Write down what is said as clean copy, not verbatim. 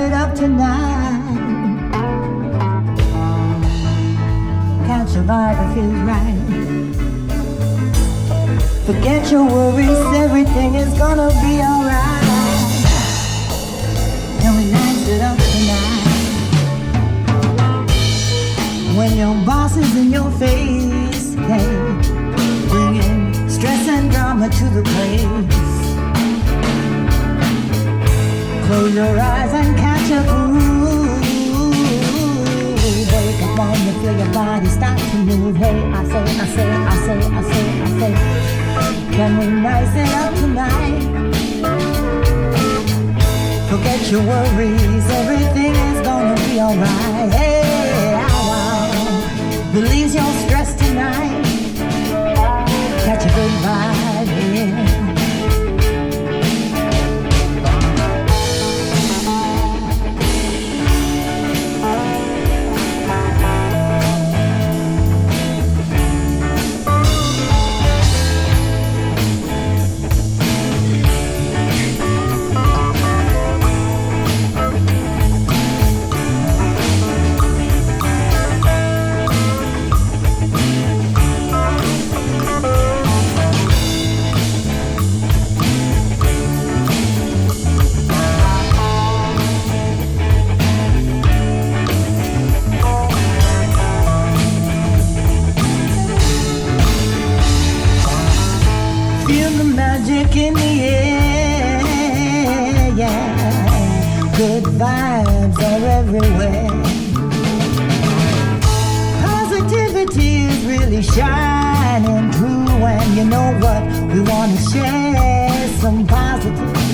it up tonight. Can't survive if it's right. Forget your worries, everything is gonna be alright. Can we nice it up tonight? When your boss is in your face, hey, bringing stress and drama to the place. Close your eyes and catch a groove. Wake up when you feel your body start to move. Hey, I say, can we nice it up tonight? Forget your worries, everything is gonna be alright. Hey, release your stress tonight. Catch a good vibe, yeah. In the air, yeah. Good vibes are everywhere. Positivity is really shining through, and you know what? We want to share some positive